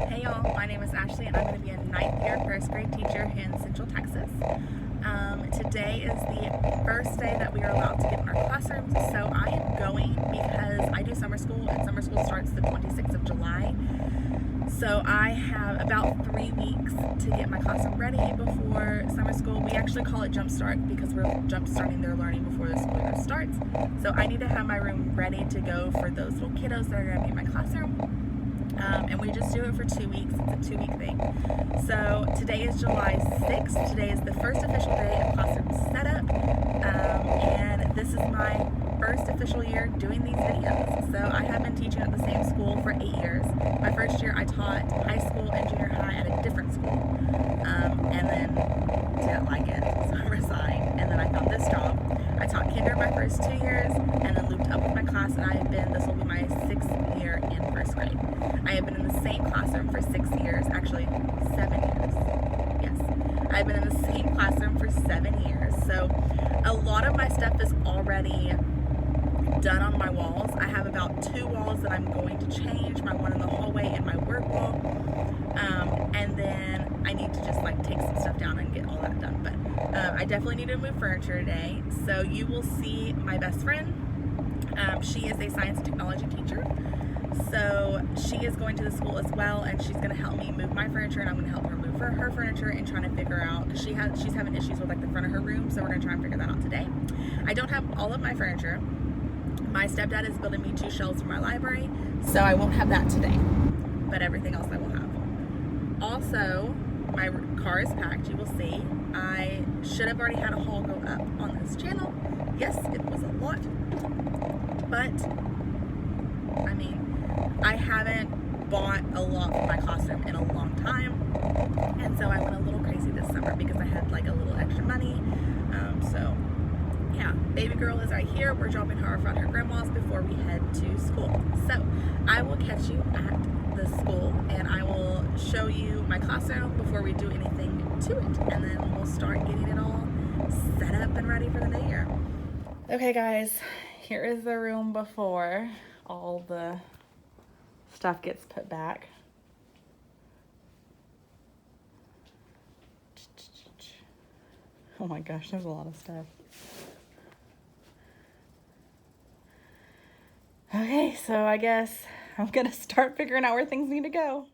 Hey y'all, my name is Ashley and I'm going to be a ninth year first grade teacher in Central Texas. Today is the first day that we are allowed to get in our classrooms, so I am going because I do summer school and summer school starts the 26th of July. So I have about 3 weeks to get my classroom ready before summer school. We actually call it Jumpstart because we're jumpstarting their learning before the school year starts. So I need to have my room ready to go for those little kiddos that are going to be in my classroom. And we just do it for 2 weeks. It's a 2-week thing. So today is July 6th. Today is the first official day of classroom setup. And this is my first official year doing these videos. So I have been teaching at the same school for 8 years. My first year I taught high school and junior high at a different school. And then didn't like it, so I resigned. And then I found this job. I taught kinder my first 2 years and then looped up with my class, and this will be my 6th year in first grade. I have been in the same classroom for 6 years, actually 7 years. Yes, I've been in the same classroom for 7 years. So a lot of my stuff is already done on my walls. I have about 2 walls that I'm going to change, my one in the hallway and my work wall. And then I need to just take some stuff down and get all that done. But I definitely need to move furniture today. So you will see my best friend. She is a science and technology teacher. So she is going to the school as well, and she's going to help me move my furniture, and I'm going to help her move her furniture and trying to figure out, because she's having issues with the front of her room, so we're going to try and figure that out today. I don't have all of my furniture. My stepdad is building me 2 shelves for my library, so I won't have that today, but everything else I will have. Also, my car is packed, you will see. I should have already had a haul go up on this channel. Yes, it was a lot, but I mean, I haven't bought a lot for my classroom in a long time, and so I went a little crazy this summer because I had a little extra money. So yeah, baby girl is right here. We're dropping her off at her grandma's before we head to school. So I will catch you at the school, and I will show you my classroom before we do anything to it, and then we'll start getting it all set up and ready for the new year. Okay guys, here is the room before all the stuff gets put back. Oh my gosh, there's a lot of stuff. Okay, so I guess I'm gonna start figuring out where things need to go.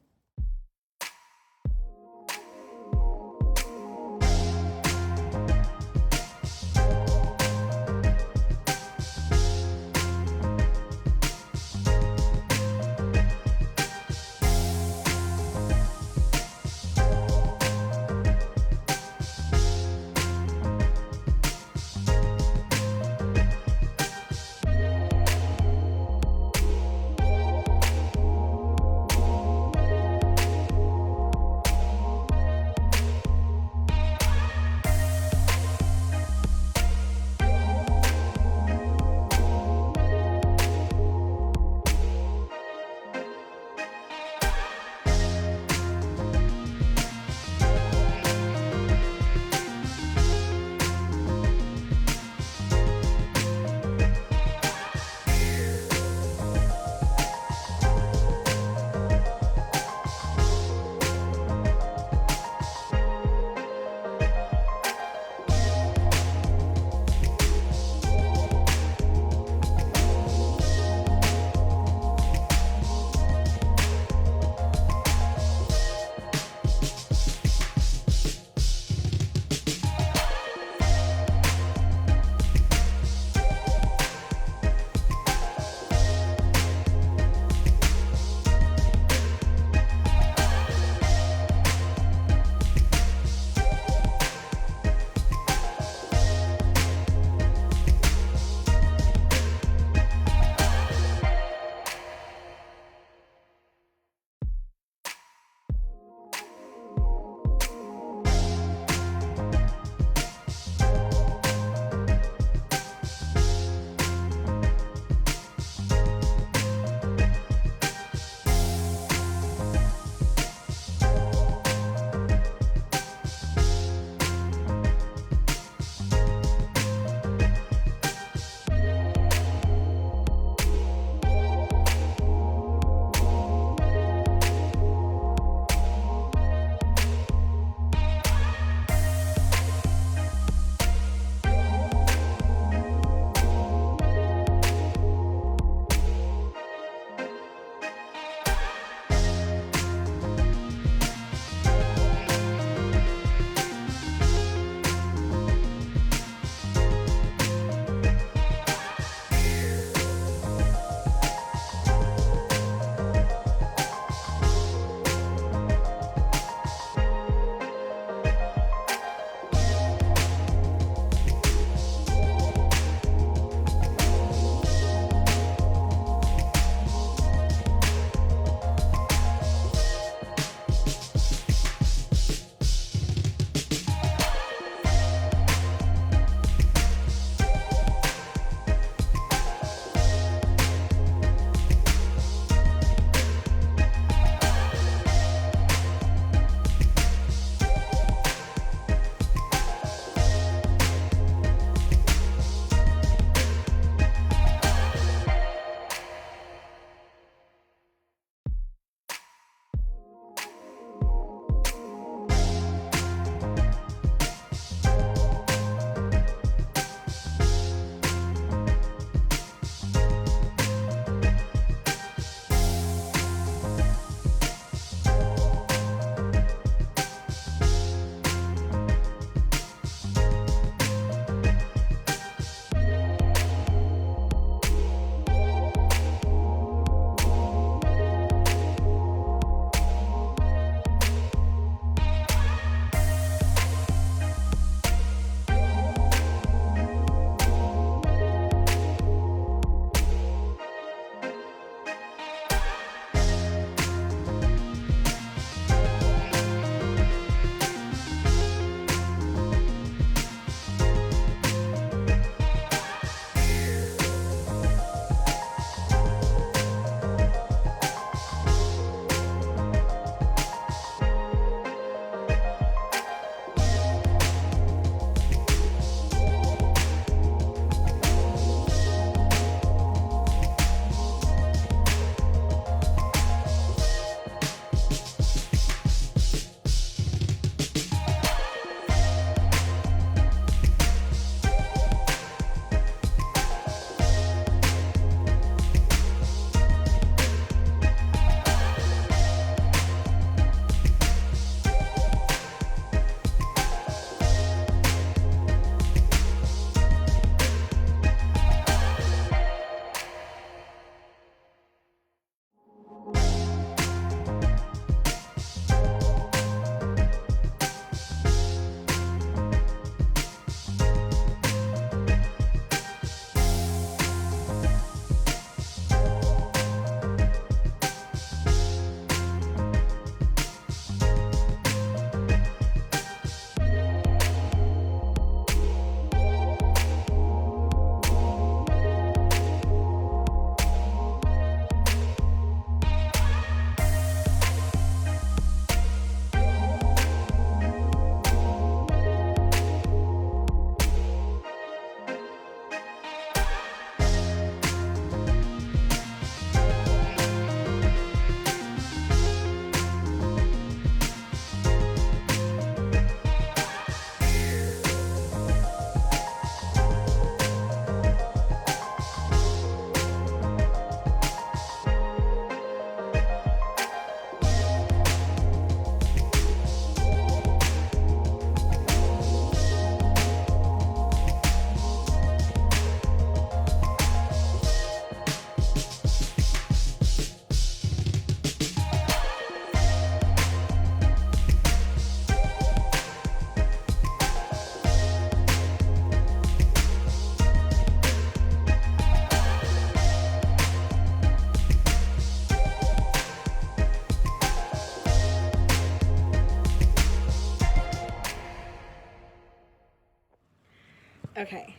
Okay,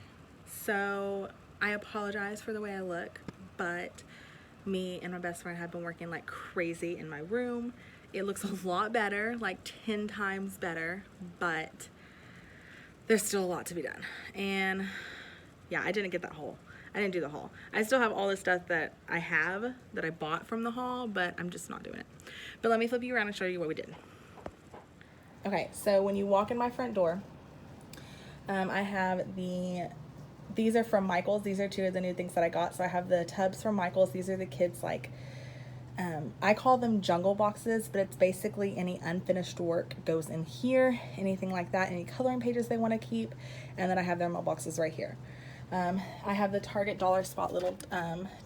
so I apologize for the way I look, but me and my best friend have been working like crazy in my room. It looks a lot better, like 10 times better, but there's still a lot to be done. And yeah, I didn't get that haul. I didn't do the haul. I still have all the stuff that I have that I bought from the haul, but I'm just not doing it. But let me flip you around and show you what we did. Okay, so when you walk in my front door, I have these are from Michaels. These are two of the new things that I got. So I have the tubs from Michaels. These are the kids' like, I call them jungle boxes, but it's basically any unfinished work goes in here, anything like that, any coloring pages they want to keep. And then I have their mailboxes right here. I have the Target Dollar Spot little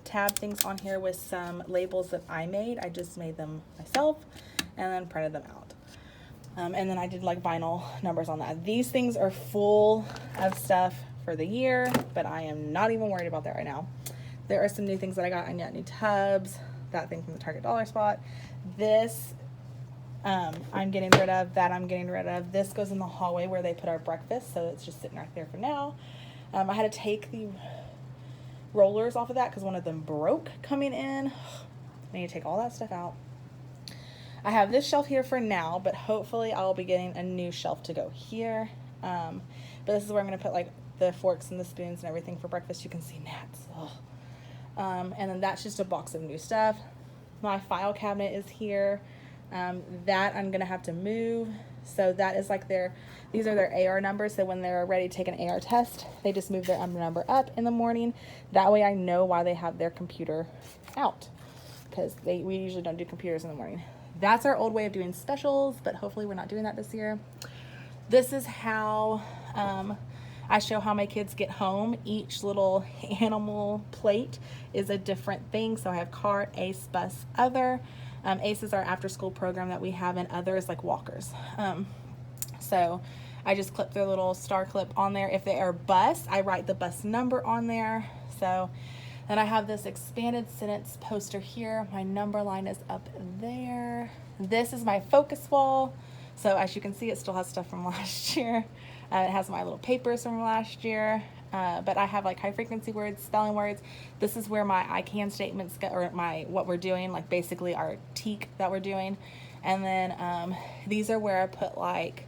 tab things on here with some labels that I made. I just made them myself and then printed them out. And then I did like vinyl numbers on that. These things are full of stuff for the year, but I am not even worried about that right now. There are some new things that I got. I got new tubs, that thing from the Target Dollar Spot. This I'm getting rid of, that I'm getting rid of. This goes in the hallway where they put our breakfast, so it's just sitting right there for now. I had to take the rollers off of that because one of them broke coming in. I need to take all that stuff out. I have this shelf here for now, but hopefully I'll be getting a new shelf to go here. But this is where I'm going to put like the forks and the spoons and everything for breakfast. You can see gnats. And then that's just a box of new stuff. My file cabinet is here. That I'm going to have to move. So that is like these are their AR numbers. So when they're ready to take an AR test, they just move their number up in the morning. That way I know why they have their computer out, because we usually don't do computers in the morning. That's our old way of doing specials, but hopefully we're not doing that this year. This is how I show how my kids get home. Each little animal plate is a different thing. So I have cart, ACE, bus, other. ACE is our after school program that we have, and other is like walkers. So I just clip their little star clip on there. If they are bus, I write the bus number on there. So then I have this expanded sentence poster here. My number line is up there. This is my focus wall. So as you can see, it still has stuff from last year. It has my little papers from last year. But I have like high frequency words, spelling words. This is where my I can statements go, or what we're doing, like basically our teak that we're doing. And then these are where I put like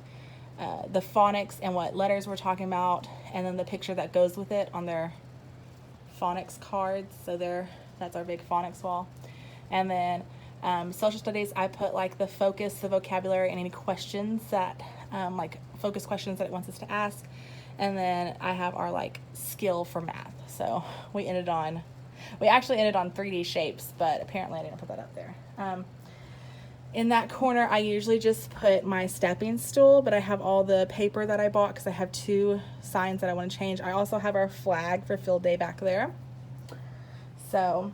the phonics and what letters we're talking about, and then the picture that goes with it on their phonics cards. So that's our big phonics wall. And then social studies, I put like the focus, the vocabulary, and any questions that like focus questions that it wants us to ask. And then I have our like skill for math. So we actually ended on 3D shapes, but apparently I didn't put that up there. In that corner, I usually just put my stepping stool, but I have all the paper that I bought because I have 2 signs that I want to change. I also have our flag for field day back there. So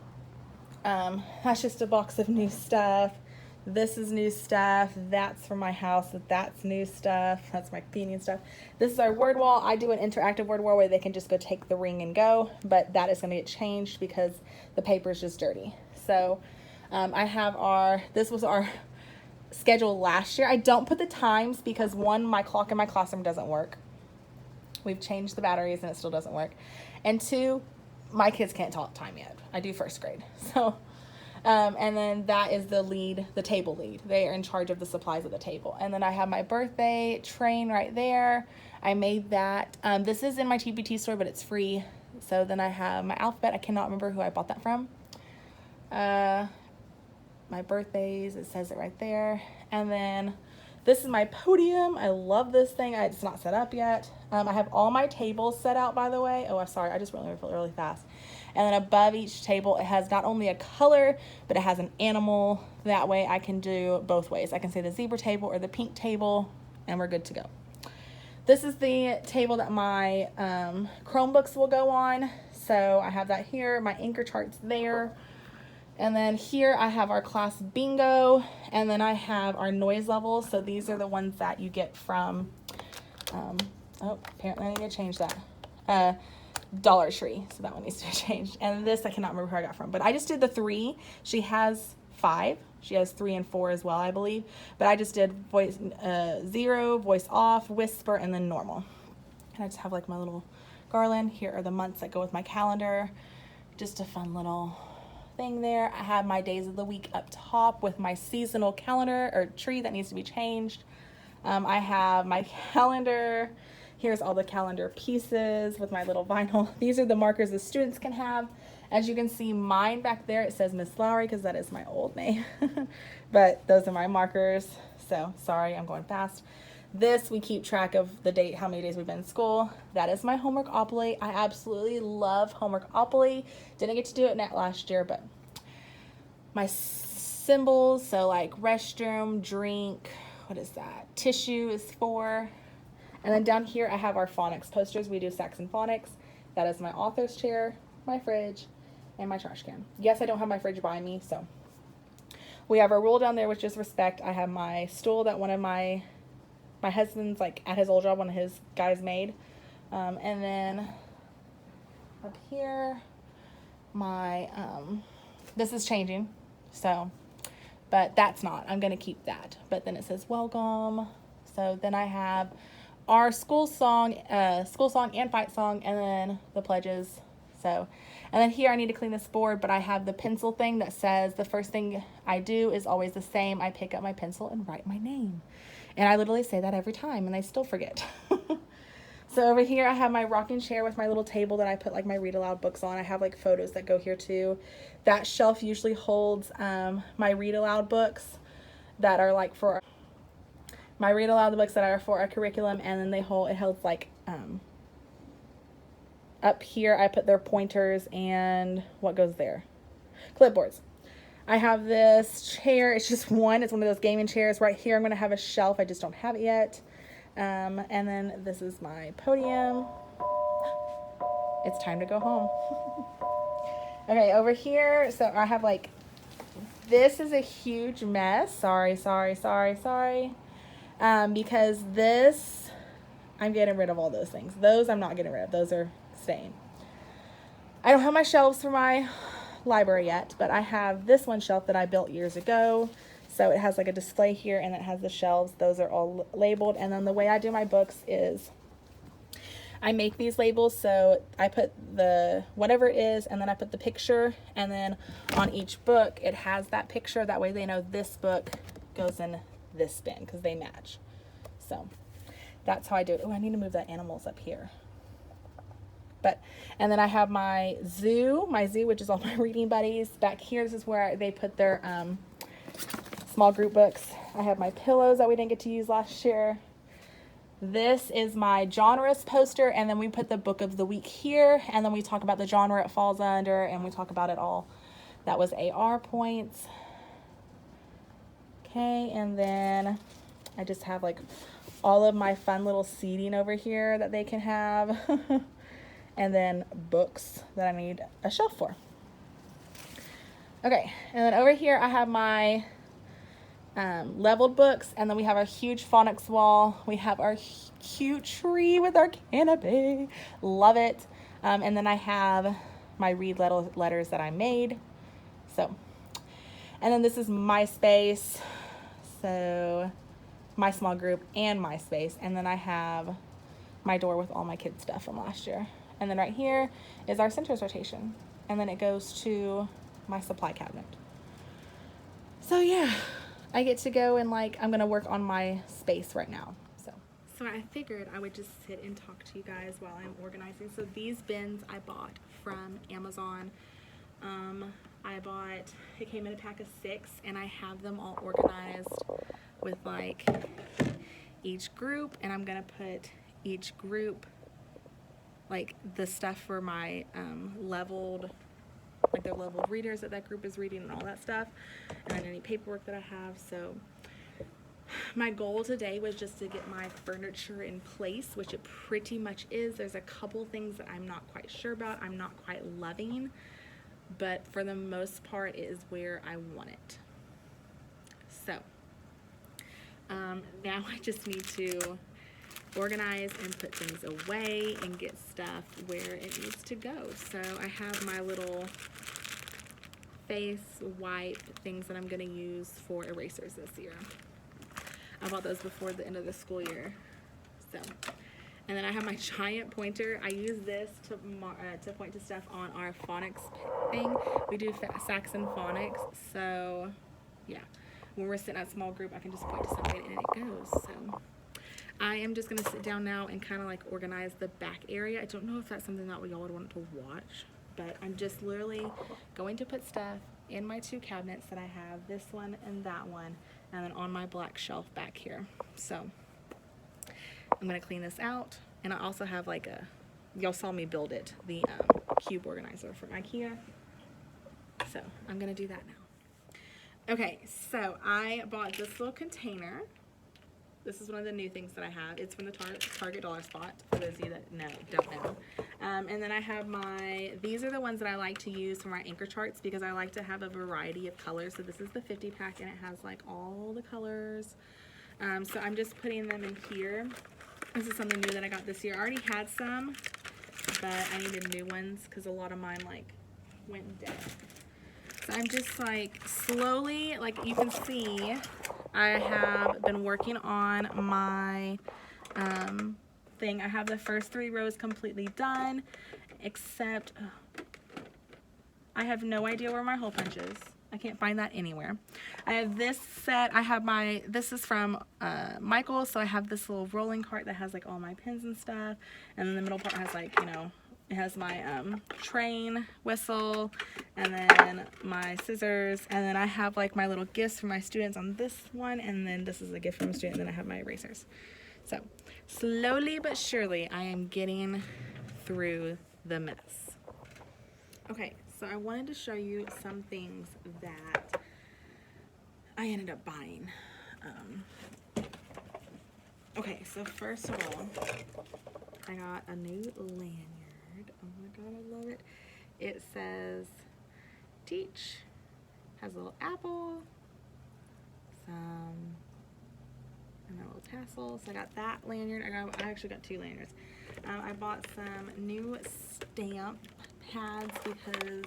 that's just a box of new stuff. This is new stuff. That's from my house. That's new stuff. That's my cleaning stuff. This is our word wall. I do an interactive word wall where they can just go take the ring and go, but that is going to get changed because the paper is just dirty. So I have this was our schedule last year. I don't put the times because 1, my clock in my classroom doesn't work. We've changed the batteries and it still doesn't work. And 2, my kids can't talk time yet. I do first grade. So, and then that is the table lead. They are in charge of the supplies at the table. And then I have my birthday train right there. I made that. This is in my TPT store, but it's free. So then I have my alphabet. I cannot remember who I bought that from. My birthdays, it says it right there. And then this is my podium. I love this thing. It's not set up yet. I have all my tables set out, by the way. Oh, I'm sorry. I just went really fast. And then above each table, it has not only a color, but it has an animal. That way I can do both ways. I can say the zebra table or the pink table, and we're good to go. This is the table that my Chromebooks will go on. So I have that here. My anchor chart's there. And then here I have our class bingo, and then I have our noise levels. So these are the ones that you get from, apparently I need to change that, Dollar Tree. So that one needs to be changed. And this, I cannot remember who I got from, but I just did the 3. She has 5. She has 3 and 4 as well, I believe. But I just did voice 0, voice off, whisper, and then normal. And I just have like my little garland. Here are the months that go with my calendar. Just a fun little thing there. I have my days of the week up top with my seasonal calendar or tree that needs to be changed. I have my calendar. Here's all the calendar pieces with my little vinyl. These are the markers the students can have. As you can see, mine back there, it says Miss Lowry because that is my old name. But those are my markers. So sorry, I'm going fast. This, we keep track of the date, how many days we've been in school. That is my Homeworkopoly. I absolutely love Homeworkopoly. Didn't get to do it last year, but my symbols, so like restroom, drink, what is that? Tissue is 4. And then down here I have our phonics posters. We do Saxon Phonics. That is my author's chair, my fridge, and my trash can. Yes, I don't have my fridge by me, so. We have our rule down there, which is respect. I have my stool that one of my husband's, like at his old job, one of his guys made. And then up here, my, this is changing, so, but that's not. I'm going to keep that. But then it says welcome. So then I have our school song and fight song, and then the pledges. So, and then here I need to clean this board, but I have the pencil thing that says the first thing I do is always the same. I pick up my pencil and write my name. And I literally say that every time, and I still forget. So over here, I have my rocking chair with my little table that I put like my read aloud books on. I have like photos that go here too. That shelf usually holds my read aloud books that are like for my read aloud books that are for our curriculum, and then it holds like up here I put their pointers and what goes there, clipboards. I have this chair. It's just one. It's one of those gaming chairs. Right here I'm going to have a shelf. I just don't have it yet. And then this is my podium. It's time to go home. Okay, over here, so I have like, this is a huge mess. Sorry. Because this, I'm getting rid of all those things. Those I'm not getting rid of. Those are staying. I don't have my shelves for my library yet, but I have this one shelf that I built years ago. So it has like a display here, and it has the shelves. Those are all labeled. And then the way I do my books is I make these labels. So I put the whatever it is, and then I put the picture, and then on each book it has that picture. That way they know this book goes in this bin because they match. So that's how I do it. Oh, I need to move that animals up here. And then I have my zoo, which is all my reading buddies. Back here, this is where they put their small group books. I have my pillows that we didn't get to use last year. This is my genres poster, and then we put the book of the week here, and then we talk about the genre it falls under, and we talk about it all. That was AR points. Okay, and then I just have like all of my fun little seating over here that they can have. And then books that I need a shelf for. Okay, and then over here I have my leveled books, and then we have our huge phonics wall. We have our cute tree with our canopy. Love it. And then I have my read letters that I made. So, and then this is my space. So, my small group and my space. And then I have my door with all my kids' stuff from last year. And then right here is our centers rotation. And then it goes to my supply cabinet. So yeah, I get to go and like, I'm gonna work on my space right now. So I figured I would just sit and talk to you guys while I'm organizing. So these bins I bought from Amazon. It came in a pack of 6, and I have them all organized with like each group, and I'm gonna put each group like the stuff for my leveled readers that group is reading and all that stuff, and then any paperwork that I have. So my goal today was just to get my furniture in place, which it pretty much is. There's a couple things that I'm not quite sure about, I'm not quite loving, but for the most part it is where I want it. So now I just need to organize and put things away and get stuff where it needs to go. So I have my little face wipe things that I'm going to use for erasers this year. I bought those before the end of the school year. So, And then I have my giant pointer. I use this to point to stuff on our phonics thing. We do Saxon phonics, so yeah. When we're sitting at small group, I can just point to something and it goes. So I am just gonna sit down now and kind of like organize the back area. I don't know if that's something that we all would want to watch, but I'm just literally going to put stuff in my 2 cabinets that I have, this one and that one, and then on my black shelf back here. So I'm gonna clean this out, and I also have like y'all saw me build it, the cube organizer from IKEA. So I'm gonna do that now. Okay, so I bought this little container. This is one of the new things that I have. It's from the Target Dollar Spot, for those of you that don't know. And then I have these are the ones that I like to use for my anchor charts because I like to have a variety of colors. So this is the 50 pack and it has like all the colors. So I'm just putting them in here. This is something new that I got this year. I already had some, but I needed new ones because a lot of mine like went dead. So I'm just like slowly, like you can see, I have been working on my thing. I have the first 3 rows completely done, except I have no idea where my hole punch is. I can't find that anywhere. I have this set. I have this is from Michaels, so I have this little rolling cart that has like all my pins and stuff, and then the middle part has like, you know, it has my train whistle, and then my scissors, and then I have like my little gifts for my students on this one, and then this is a gift from a student, and then I have my erasers. So slowly but surely I am getting through the mess. Okay, so I wanted to show you some things that I ended up buying. Okay, so first of all, I got a new lanyard. Oh my god, I love it. It says Teach, has a little apple, and a little tassel. So I got that lanyard. I actually got 2 lanyards. I bought some new stamp pads because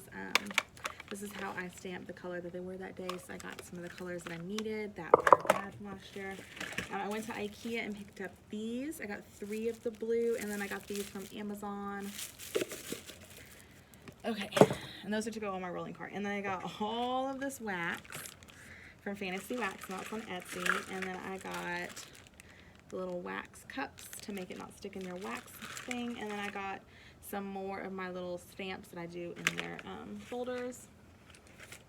this is how I stamped the color that they were that day. So I got some of the colors that I needed that were bad from last year. I went to IKEA and picked up these. I got 3 of the blue, and then I got these from Amazon. Okay, and those are to go on my rolling cart. And then I got all of this wax from Fantasy Wax, and that's on Etsy. And then I got the little wax cups to make it not stick in your wax thing. And then I got some more of my little stamps that I do in their folders.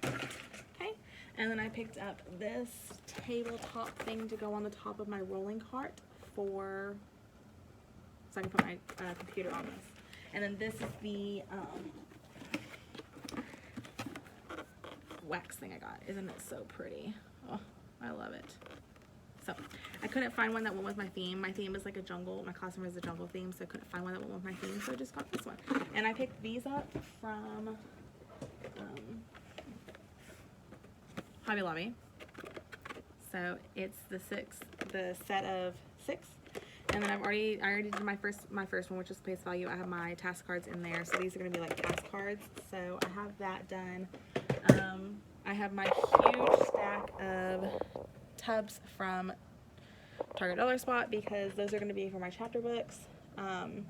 Okay, and then I picked up this tabletop thing to go on the top of my rolling cart so I can put my computer on this. And then this is the wax thing I got. Isn't it so pretty? Oh, I love it. So I couldn't find one that went with my theme. My theme is like a jungle. My classroom is a jungle theme, so I couldn't find one that went with my theme, so I just got this one. And I picked these up from Hobby Lobby. So it's the set of 6. And then I already did my first one, which is Place Value. I have my task cards in there, so these are gonna be like task cards. So I have that done. I have my huge stack of tubs from Target Dollar Spot because those are going to be for my chapter books. I'm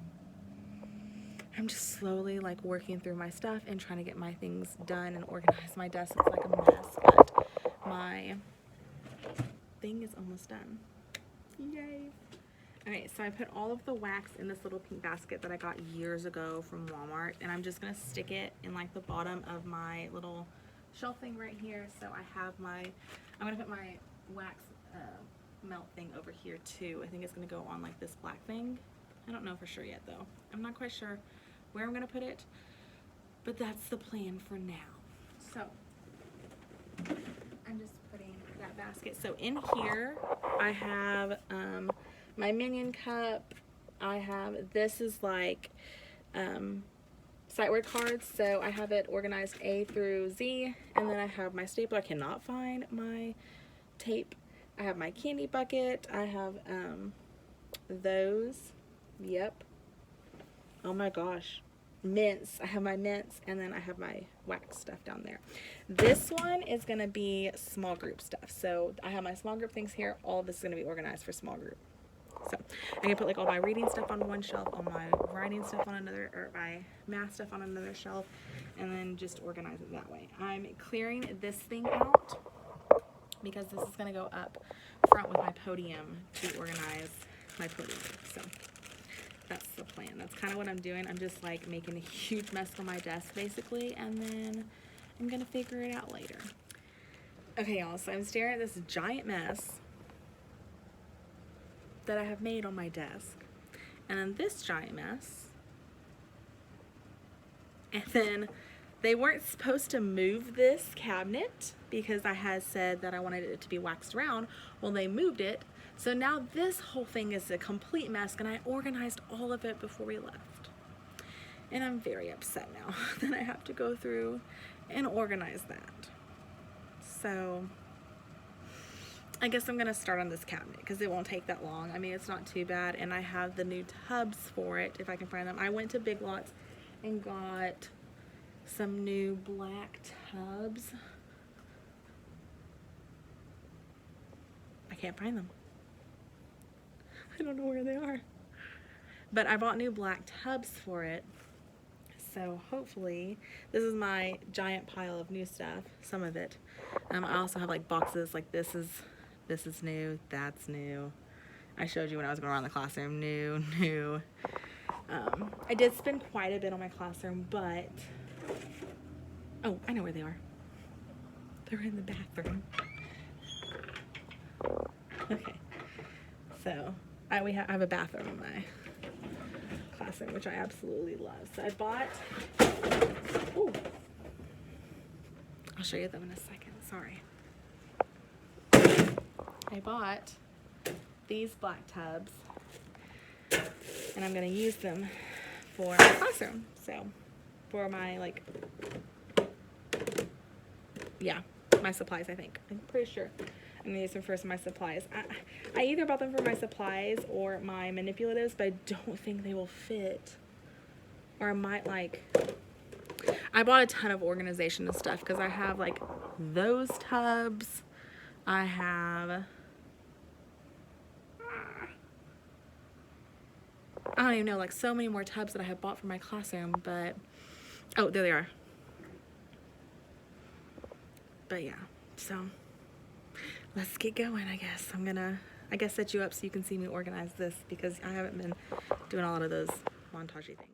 just slowly like working through my stuff and trying to get my things done and organize my desk. It's like a mess, but my thing is almost done. Yay! Alright, so I put all of the wax in this little pink basket that I got years ago from Walmart, and I'm just going to stick it in like the bottom of my little shelf thing right here. So I have I'm going to put my wax melt thing over here too. I think it's going to go on like this black thing. I don't know for sure yet though. I'm not quite sure where I'm going to put it, but that's the plan for now. So I'm just putting that basket. So in here I have my Minion cup. I have, this is like sight word cards, so I have it organized A through Z, and then I have my stapler. I cannot find my tape. I have my candy bucket. I have those. Yep. Oh my gosh. Mints. I have my mints, and then I have my wax stuff down there. This one is going to be small group stuff. So I have my small group things here. All of this is going to be organized for small group. So I can put like all my reading stuff on one shelf, all my writing stuff on another, or my math stuff on another shelf, and then just organize it that way. I'm clearing this thing out because this is going to go up front with my podium to organize my podium. So that's the plan. That's kind of what I'm doing. I'm just like making a huge mess on my desk basically, and then I'm going to figure it out later. Okay, y'all, so I'm staring at this giant mess that I have made on my desk, and then this giant mess, and then they weren't supposed to move this cabinet because I had said that I wanted it to be waxed around. Well, they moved it, so now this whole thing is a complete mess, and I organized all of it before we left, and I'm very upset now that I have to go through and organize that. So I guess I'm gonna start on this cabinet because it won't take that long. I mean, it's not too bad, and I have the new tubs for it if I can find them. I went to Big Lots and got some new black tubs. I can't find them. I don't know where they are. But I bought new black tubs for it. So hopefully, this is my giant pile of new stuff, some of it. I also have like boxes like this is new, that's new. I showed you when I was going around the classroom, new. I did spend quite a bit on my classroom, but, oh, I know where they are. They're in the bathroom. Okay, so I have a bathroom in my classroom, which I absolutely love. So I bought, ooh, I'll show you them in a second, sorry. I bought these black tubs, and I'm gonna use them for my classroom. So for my my supplies, I think. I'm pretty sure I'm gonna use them for my supplies. I either bought them for my supplies or my manipulatives, but I don't think they will fit. Or I might I bought a ton of organization and stuff because I have like those tubs. I have, I don't even know, like so many more tubs that I have bought for my classroom, but, oh, there they are. But yeah, so let's get going, I guess. I'm gonna, set you up so you can see me organize this because I haven't been doing a lot of those montagey things.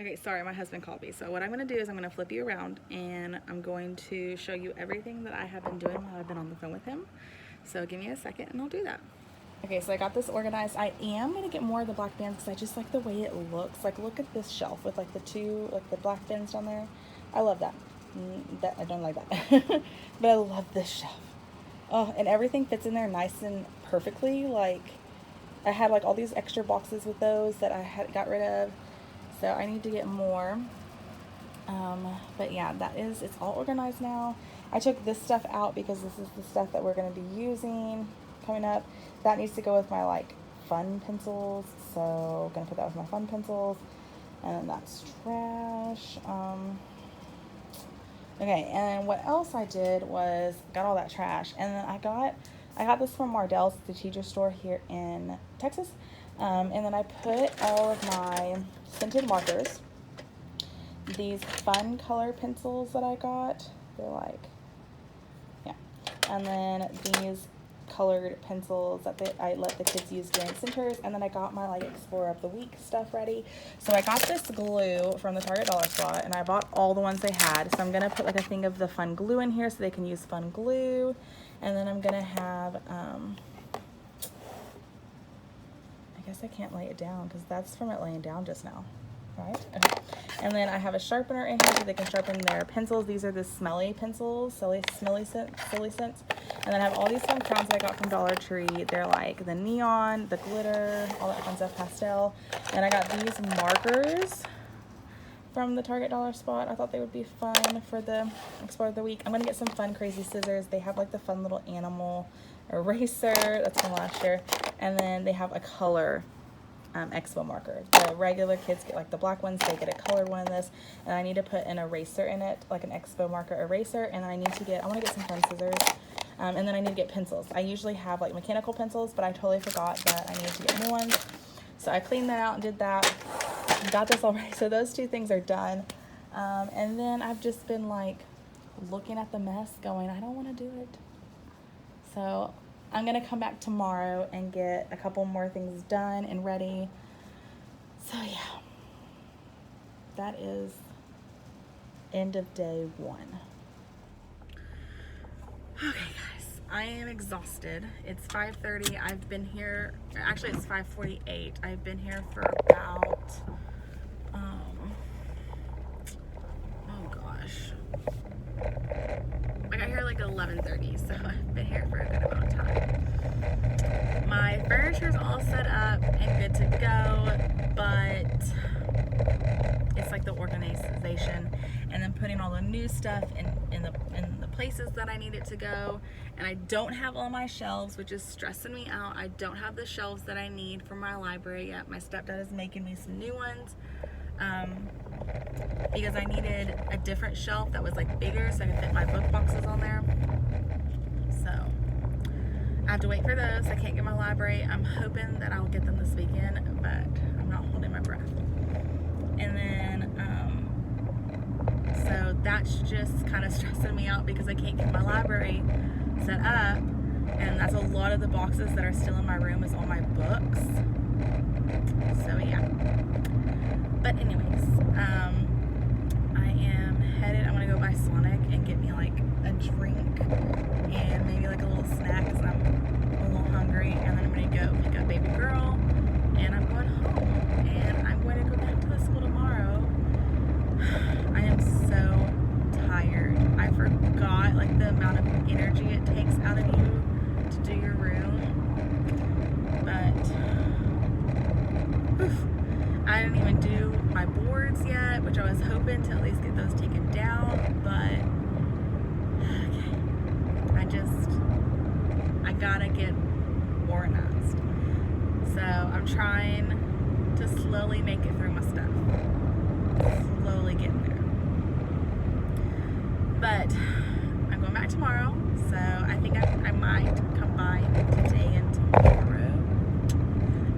Okay, sorry, my husband called me. So what I'm gonna do is I'm gonna flip you around and I'm going to show you everything that I have been doing while I've been on the phone with him. So give me a second and I'll do that. Okay, so I got this organized. I am gonna get more of the black bins because I just like the way it looks. Like, look at this shelf with like the two, like the black bins down there. I love that. That I don't like that, but I love this shelf. Oh, and everything fits in there nice and perfectly. Like, I had like all these extra boxes with those that I had got rid of. So I need to get more. But yeah, it's all organized now. I took this stuff out because this is the stuff that we're going to be using coming up. That needs to go with my like fun pencils. So I'm going to put that with my fun pencils. And then that's trash. Okay, and what else I did was got all that trash. And then I got this from Mardel's, the teacher store here in Texas. And then I put all of my scented markers, these fun color pencils that I got, they're like, yeah, and then these colored pencils that I let the kids use during centers, and then I got my like Explorer of the Week stuff ready. So I got this glue from the Target Dollar Spot, and I bought all the ones they had. So I'm gonna put like a thing of the fun glue in here so they can use fun glue, and then I'm gonna have I guess I can't lay it down because that's from it laying down just now, right? Okay. And then I have a sharpener in here so they can sharpen their pencils. These are the smelly pencils, silly scents. And then I have all these fun crowns that I got from Dollar Tree. They're like the neon, the glitter, all that fun stuff, pastel. And I got these markers from the Target Dollar Spot. I thought they would be fun for the Explorer of the Week. I'm gonna get some fun crazy scissors. They have like the fun little animal eraser that's from last year, and then they have a color expo marker. The regular kids get like the black ones, they get a colored one in this, and I need to put an eraser in it, like an expo marker eraser. And then I want to get some fun scissors, and then I need to get pencils. I usually have like mechanical pencils, but I totally forgot that I needed to get new ones. So I cleaned that out and did that, got this all ready. So those two things are done, and then I've just been like looking at the mess going, I don't want to do it. So I'm gonna come back tomorrow and get a couple more things done and ready. So yeah, that is end of day one. Okay guys, I am exhausted. It's 5:30. I've been here, actually it's 5:48. I've been here for about, oh gosh. I got here like 11:30, so I've been here for a good amount of time. My furniture's all set up and good to go, but it's like the organization and then putting all the new stuff in the places that I need it to go. And I don't have all my shelves, which is stressing me out. I don't have the shelves that I need for my library yet. My stepdad is making me some new ones. Because I needed a different shelf that was like bigger so I could fit my book boxes on there. So I have to wait for those. I can't get my library. I'm hoping that I'll get them this weekend, but I'm not holding my breath. And then so that's just kind of stressing me out because I can't get my library set up, and that's a lot of the boxes that are still in my room is all my books. So yeah. But anyways, I am headed, I'm gonna go by Sonic and get me like a drink and maybe like a little snack because I'm a little hungry, and then I'm gonna go pick up baby girl and I'm going home, and I'm going to go back to the school tomorrow. I am so tired. I forgot like the amount of energy it takes out of you to do your room, but I didn't even do my boards yet, which I was hoping to at least get those taken down, but I gotta get organized. So I'm trying to slowly make it through my stuff. Slowly getting there. But I'm going back tomorrow, so I think I might come by today and tomorrow.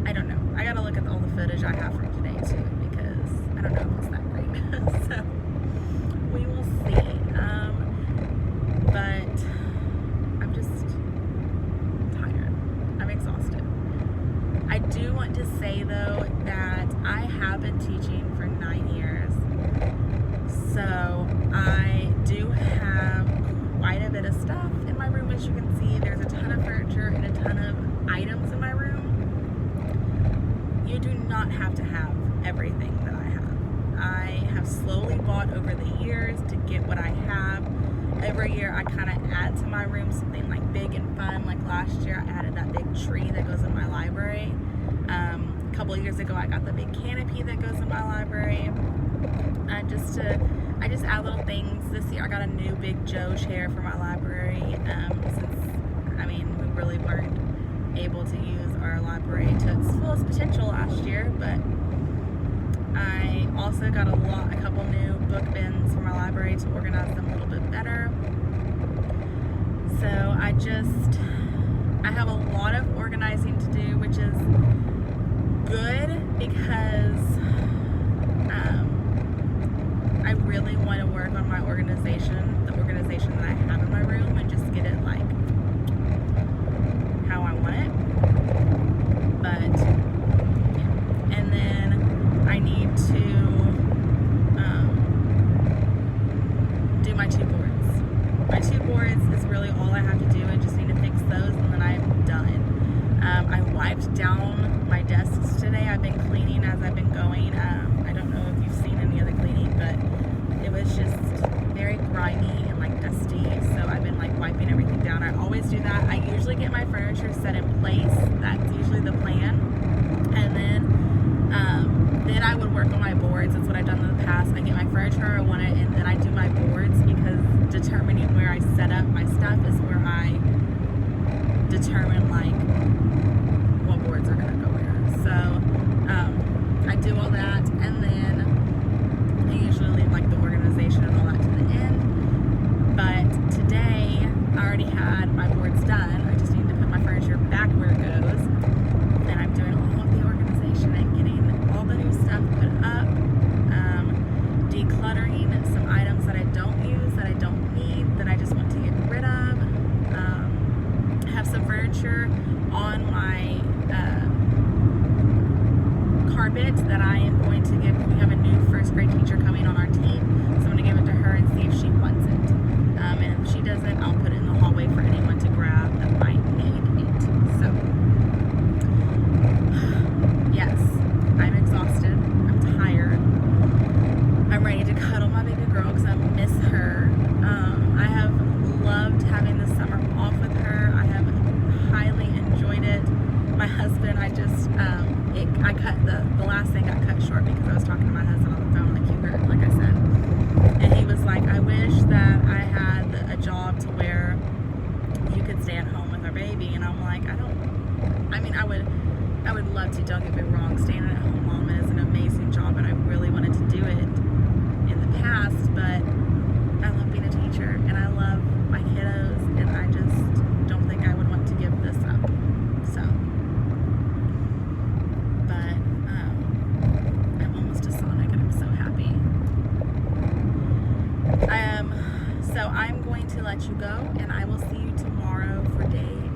I don't know. I gotta look at all the footage I have from today too, because I don't know if it's that great. So we will see. But I'm just tired. I'm exhausted. I do want to say though that I have been teaching for 9 years. as you can see, there's a ton of furniture and a ton of items in my room. You do not have to have everything that I have. I have slowly bought over the years to get what I have. Every year I kind of add to my room something like big and fun. Like last year I added that big tree that goes in my library. A couple of years ago I got the big canopy that goes in my library. I just add little things. This year I got a new Big Joe chair for my library, since we really weren't able to use our library to its fullest potential last year. But I also got a couple new book bins for my library to organize them a little bit better. So I have a lot of organizing to do, which is good because I really want to work on my organization, the organization that I have in my room, and just get it like how I want it. But and then I need to do my two boards. My two boards is really all I have to do. I just need to fix those and then I'm done. I wiped down my desks today. I've been cleaning as I've been going. I don't know if you've seen any of the cleaning, but it was just very grimy and like dusty. So I've been like wiping everything down. I always do that. I usually get my furniture set in place. That's usually the plan. And then I would work on my boards. That's what I've done in the past. I get my furniture I want it, and then I do my boards, because determining where I set up my stuff is where I determine like what boards are gonna go where. So I do all that, and then I usually leave like the organization and all that to the end. But today I already had my boards done. I just need to put my furniture back where it goes. And I'm doing all of the organization and getting all the new stuff put up, decluttering some items that I don't use, that I don't need, that I just want to get rid of. I have some furniture on my carpet that I am going to give. We have a new first grade teacher coming on our team, so I'm going to give it to her and see if she wants it. And if she doesn't, I'll put it in the hallway for anyone to grab that might need it. So, yes, I'm exhausted. I'm tired. I'm ready to cuddle my baby girl because I miss her. I have loved having the summer off with her. I have highly enjoyed it. My husband, I cut the last thing got cut short because I was talking to my husband on the phone, like you heard, like I said. And he was like, I wish that I had a job to where you could stay at home with our baby. And I'm like, I would love to, don't get me wrong. Staying at home mom is an amazing job, and I really wanted to do it in the past, but I love being a teacher and I love my kiddos, and I just don't think I would want to give this up. So, but I'm almost to Sonic and I'm so happy. So I'm going to let you go, and I will see you tomorrow for day